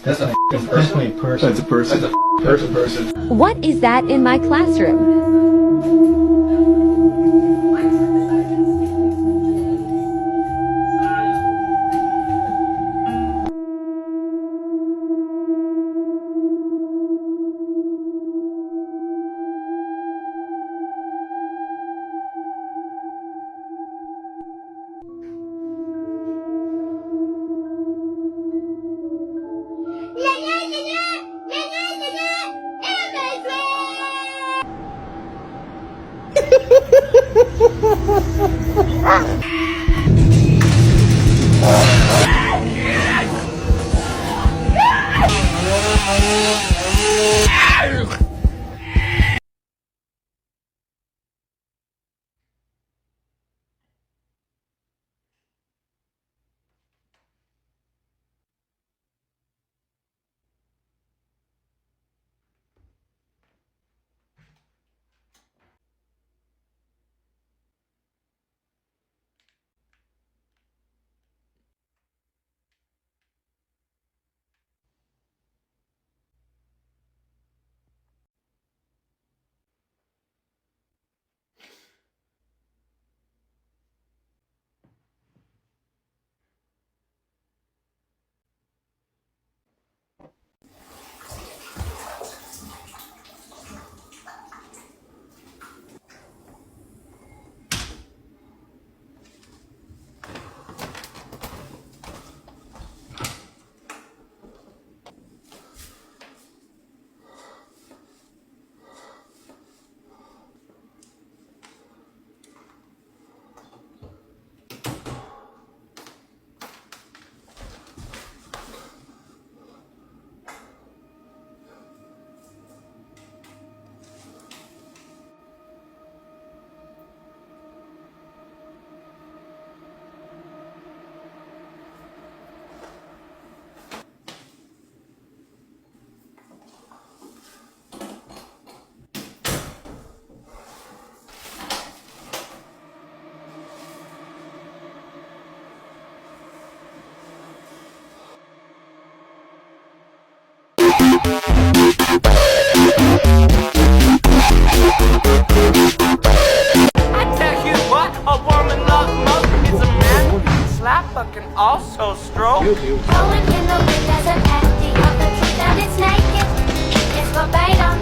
That's a definitely a person. That's a person. That's a person. What is that in my classroom? I tell you what, a woman loves most is a man who can slap but can also stroke. Going in the wind as an empty of the truth and it's naked. It's verbatim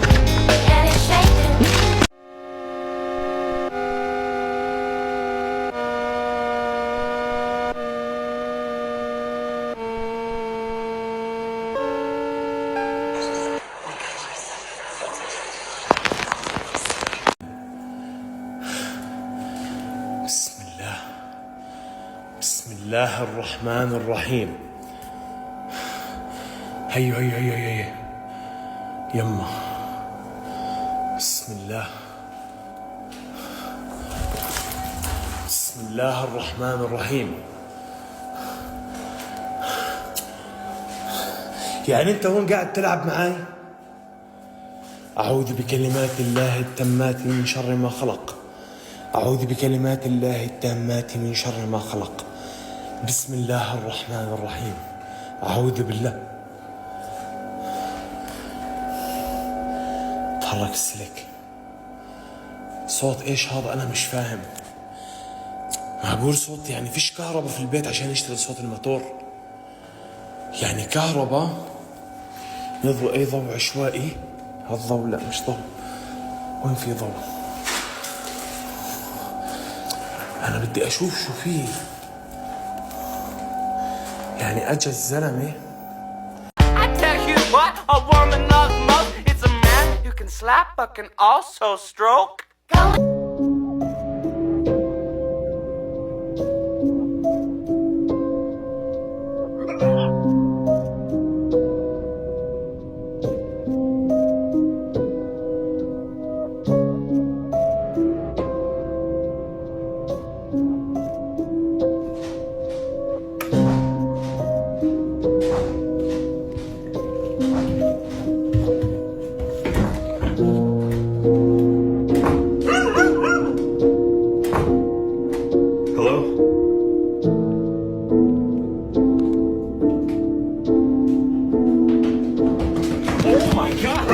and it's shaking. بسم الله الرحمن الرحيم. هيو هيو هيو هيو يما. بسم الله الرحمن الرحيم. يعني انت هون قاعد تلعب معاي؟ أعوذ بكلمات الله التامات من شر ما خلق. أعوذ بكلمات الله التامات من شر ما خلق. بسم الله الرحمن الرحيم. أعوذ بالله. تحرك السلك. صوت ايش هذا؟ أنا مش فاهم. معقول صوت يعني فيش كهرباء في البيت عشان يشتغل صوت الموتور؟ يعني كهرباء نضوي أي ضوء عشوائي. هالضوء لا مش ضوء. وين في ضوء؟ أنا بدي أشوف شو فيه. يعني أجا الزلمة. I tell you what, a woman loves most is a man who can slap but can also stroke. Oh my god!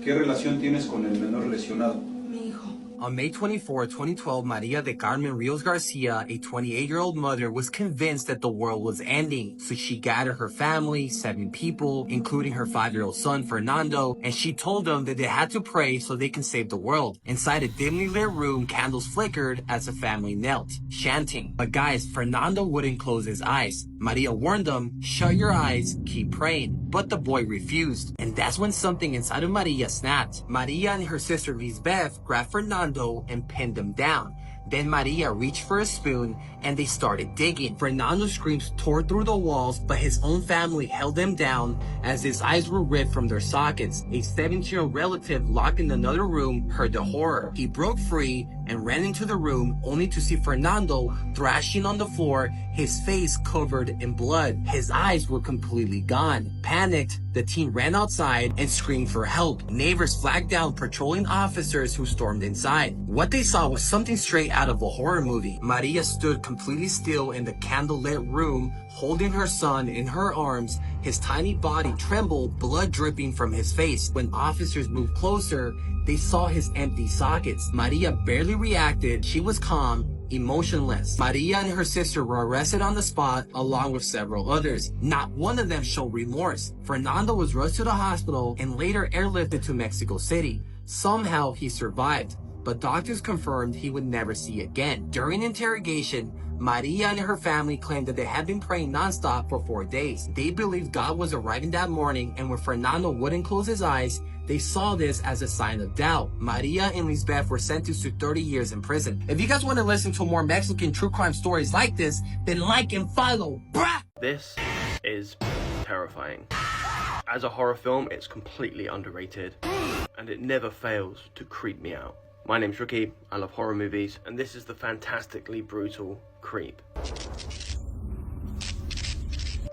¿Qué relación tienes con el menor lesionado? On May 24, 2012, Maria de Carmen Rios Garcia, a 28-year-old mother, was convinced that the world was ending. So she gathered her family, 7 people, including her 5-year-old son, Fernando, and she told them that they had to pray so they can save the world. Inside a dimly lit room, candles flickered as the family knelt, chanting. But guys, Fernando wouldn't close his eyes. Maria warned them, shut your eyes, keep praying. But the boy refused. And that's when something inside of Maria snapped. Maria and her sister Lisbeth grabbed Fernando and pinned him down. Then Maria reached for a spoon and they started digging. Fernando's screams tore through the walls, but his own family held him down as his eyes were ripped from their sockets. A 17-year-old relative locked in another room heard the horror. He broke free and ran into the room only to see Fernando thrashing on the floor, his face covered in blood. His eyes were completely gone. Panicked, the teen ran outside and screamed for help. Neighbors flagged down patrolling officers who stormed inside. What they saw was something straight out of a horror movie. Maria stood completely still in the candlelit room, holding her son in her arms. His tiny body trembled, blood dripping from his face. When officers moved closer, they saw his empty sockets. Maria barely reacted. She was calm, emotionless. Maria and her sister were arrested on the spot along with several others. Not one of them showed remorse. Fernando was rushed to the hospital and later airlifted to Mexico City. Somehow he survived, but doctors confirmed he would never see again. During interrogation, Maria and her family claimed that they had been praying nonstop for 4 days. They believed God was arriving that morning, and when Fernando wouldn't close his eyes, they saw this as a sign of doubt. Maria and Lisbeth were sentenced to 30 years in prison. If you guys want to listen to more Mexican true crime stories like this, then like and follow, bruh! This is terrifying. As a horror film, it's completely underrated, and it never fails to creep me out. My name's Ricky, I love horror movies, and this is the fantastically brutal Creep.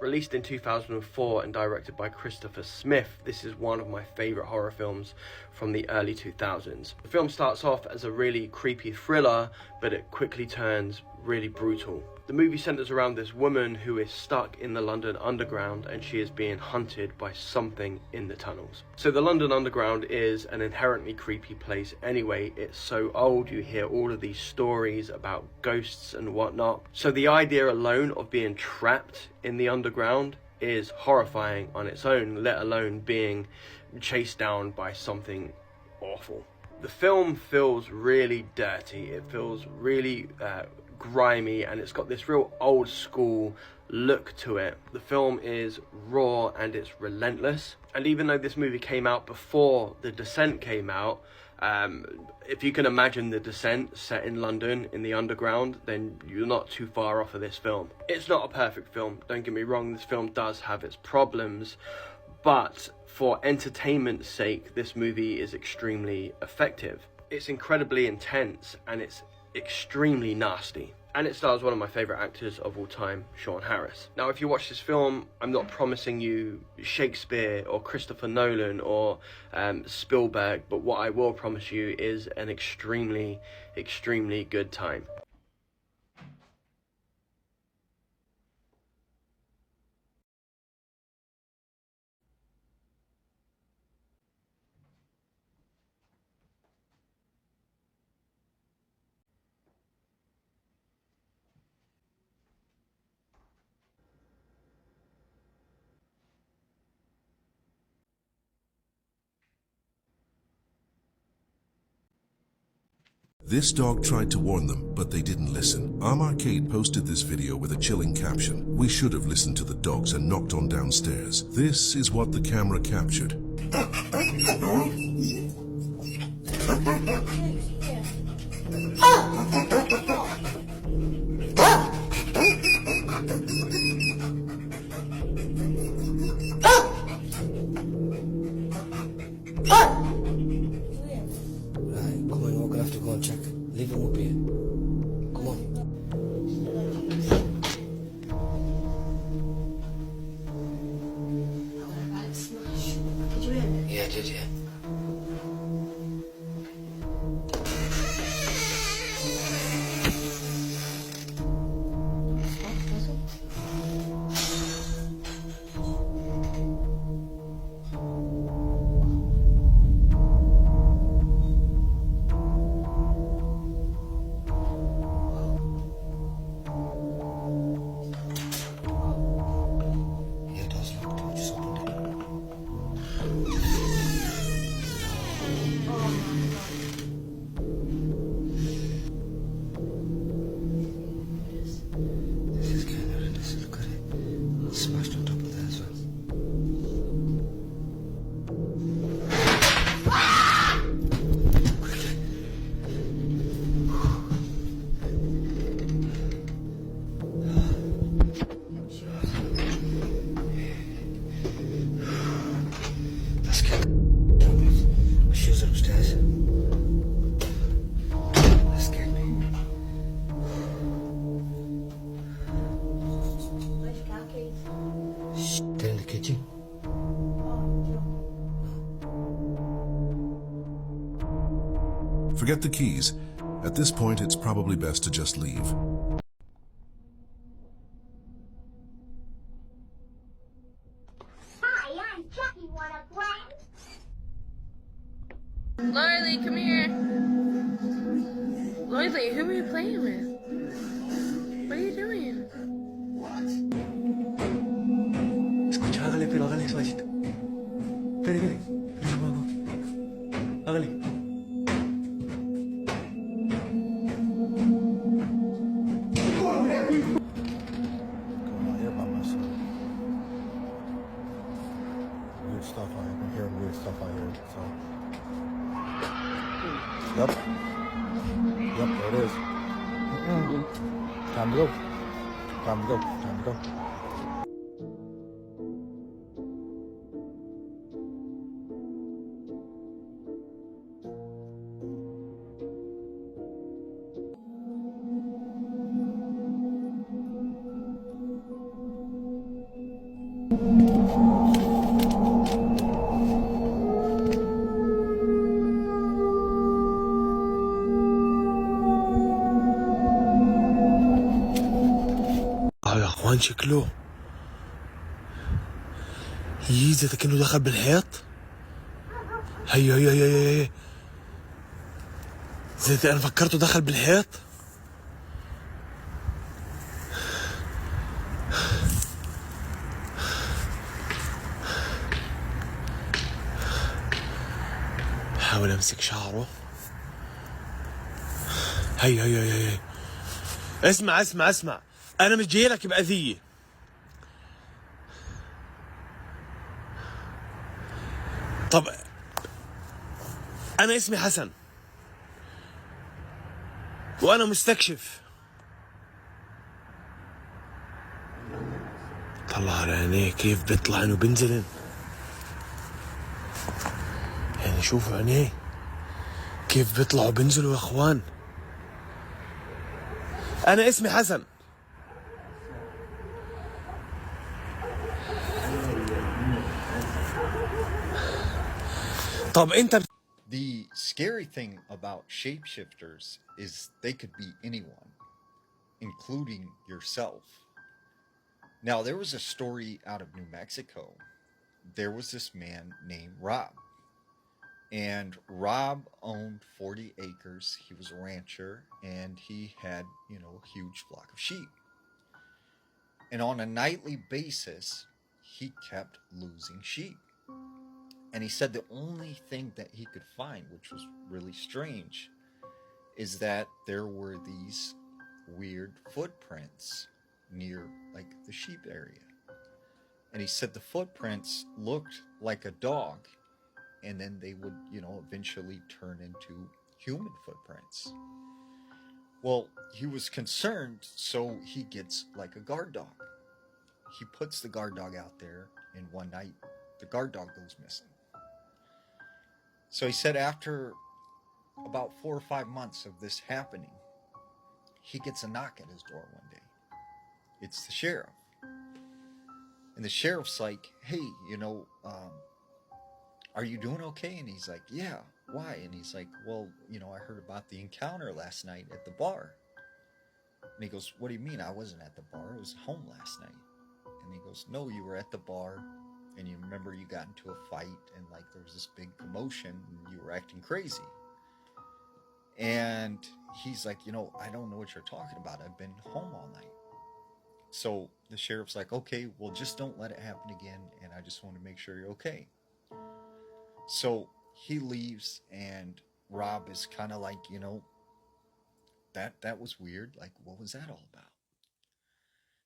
Released in 2004 and directed by Christopher Smith, this is one of my favourite horror films from the early 2000s. The film starts off as a really creepy thriller, but it quickly turns really brutal. The movie centres around this woman who is stuck in the London Underground and she is being hunted by something in the tunnels. So the London Underground is an inherently creepy place anyway. It's so old, you hear all of these stories about ghosts and whatnot. So the idea alone of being trapped in the underground is horrifying on its own, let alone being chased down by something awful. The film feels really dirty, it feels really grimy, and it's got this real old school look to it. The film is raw and it's relentless, and even though this movie came out before The Descent came out, if you can imagine The Descent set in London in the underground, then you're not too far off of this film. It's not a perfect film, don't get me wrong, this film does have its problems, but for entertainment's sake, this movie is extremely effective. It's incredibly intense and it's extremely nasty. And it stars one of my favourite actors of all time, Sean Harris. Now, if you watch this film, I'm not promising you Shakespeare or Christopher Nolan or Spielberg, but what I will promise you is an extremely, extremely good time. This dog tried to warn them, but they didn't listen. Arcade posted this video with a chilling caption. We should have listened to the dogs and knocked on downstairs. This is what the camera captured. Leave him with me. Come on. gece. Forget the keys. At this point, it's probably best to just leave. Hi, I'm Chucky. Wanna play? Lily, come here. Lily, who are you playing with? What are you doing? Escucha, hágale, pero hágale suavecito. Espere, espere. Hágale. Weird stuff I have been hearing weird stuff I heard, so. Yep. Yep, there it is. Time to go. Time to go. Time to go. يا اخوان شكله يزت كأنه دخل بالحيط. هي زي انا فكرته دخل بالحيط. حاول امسك شعره. هي اسمع انا مش جاي لك بأذية. طب انا اسمي حسن وانا مستكشف. طلع على عينيه كيف بيطلعن وبنزلن. يعني شوفوا عينيه كيف بيطلعوا وبنزلوا يا اخوان. انا اسمي حسن. طب انت The scary thing about shapeshifters is they could be anyone, including yourself. Now, there was a story out of New Mexico. There was this man named Rob. And Rob owned 40 acres. He was a rancher and he had, a huge flock of sheep. And on a nightly basis, he kept losing sheep. And he said the only thing that he could find, which was really strange, is that there were these weird footprints near the sheep area. And he said the footprints looked like a dog, and then they would, eventually turn into human footprints. Well, he was concerned, so he gets a guard dog. He puts the guard dog out there, and one night the guard dog goes missing. So he said after about 4 or 5 months of this happening, he gets a knock at his door one day. It's the sheriff. And the sheriff's like, hey, are you doing okay? And he's like, yeah, why? And he's like, well, you know, I heard about the encounter last night at the bar. And he goes, what do you mean? I wasn't at the bar. I was home last night. And he goes, no, you were at the bar. And you remember you got into a fight and like there was this big commotion and you were acting crazy. And he's like, you know, I don't know what you're talking about. I've been home all night. So the sheriff's like, okay, well, just don't let it happen again. And I just want to make sure you're okay. So he leaves and Rob is kind of like, you know, that was weird. Like, what was that all about?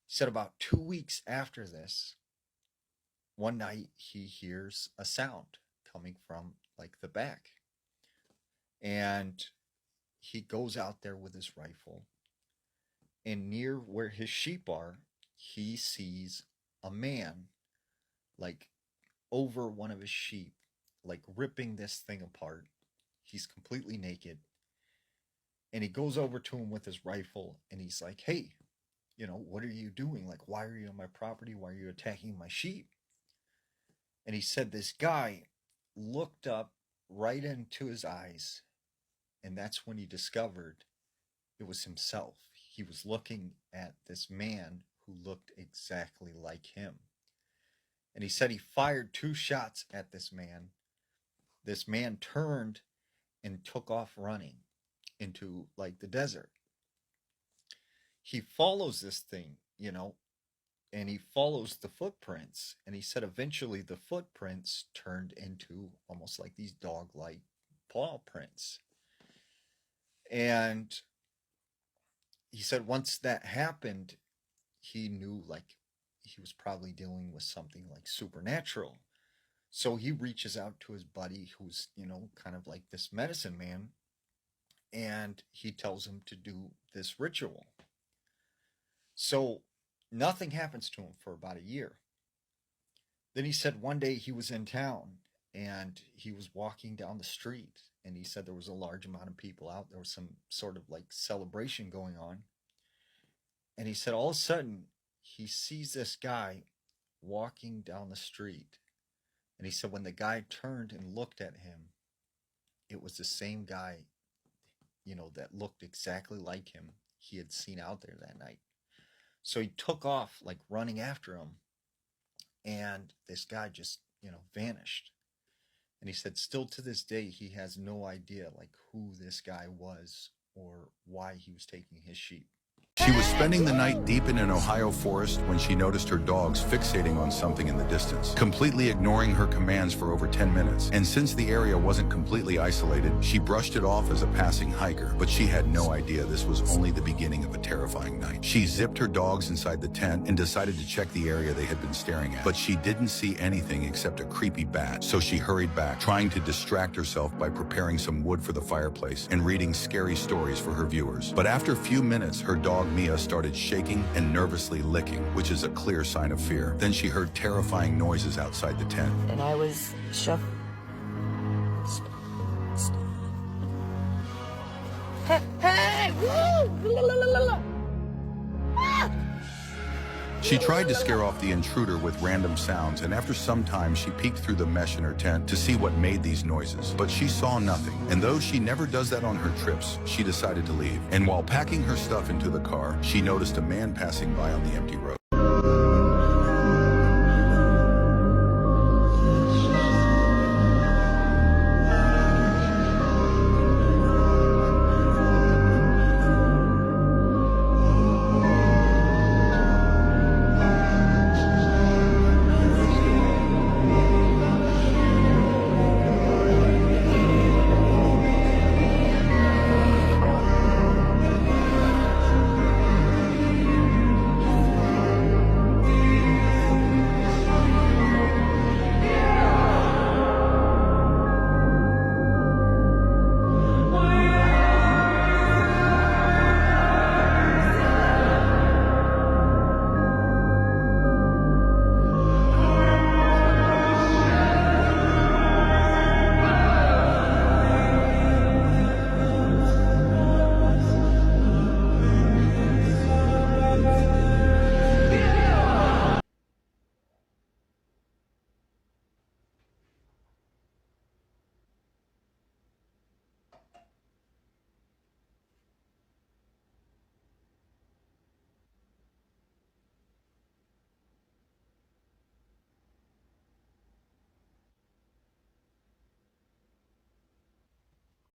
He said about 2 weeks after this, one night he hears a sound coming from like the back. And he goes out there with his rifle. And near where his sheep are, he sees a man like over one of his sheep, like ripping this thing apart. He's completely naked. And he goes over to him with his rifle and he's like, hey, you know, what are you doing? Like, why are you on my property? Why are you attacking my sheep? And he said this guy looked up right into his eyes. And that's when he discovered it was himself. He was looking at this man who looked exactly like him. And he said he fired 2 shots at this man. This man turned and took off running into like the desert. He follows this thing, you know, and he follows the footprints. And he said eventually the footprints turned into almost like these dog-like paw prints. And he said once that happened, he knew like he was probably dealing with something like supernatural. So he reaches out to his buddy who's, you know, kind of like this medicine man. And he tells him to do this ritual. So nothing happens to him for about a year. Then he said one day he was in town and he was walking down the street. And he said there was a large amount of people out. There was some sort of like celebration going on. And he said all of a sudden he sees this guy walking down the street. And he said when the guy turned and looked at him, it was the same guy, you know, that looked exactly like him he had seen out there that night. So he took off like running after him. And this guy just, you know, vanished. And he said still to this day, he has no idea like who this guy was or why he was taking his sheep. She was spending the night deep in an Ohio forest when she noticed her dogs fixating on something in the distance, completely ignoring her commands for over 10 minutes. And since the area wasn't completely isolated, she brushed it off as a passing hiker, but she had no idea this was only the beginning of a terrifying night. She zipped her dogs inside the tent and decided to check the area they had been staring at, but she didn't see anything except a creepy bat. So she hurried back, trying to distract herself by preparing some wood for the fireplace and reading scary stories for her viewers. But after a few minutes, her dog Mia started shaking and nervously licking, which is a clear sign of fear. Then she heard terrifying noises outside the tent. And I was shoved. Hey! Woo! She tried to scare off the intruder with random sounds, and after some time, she peeked through the mesh in her tent to see what made these noises. But she saw nothing, and though she never does that on her trips, she decided to leave. And while packing her stuff into the car, she noticed a man passing by on the empty road.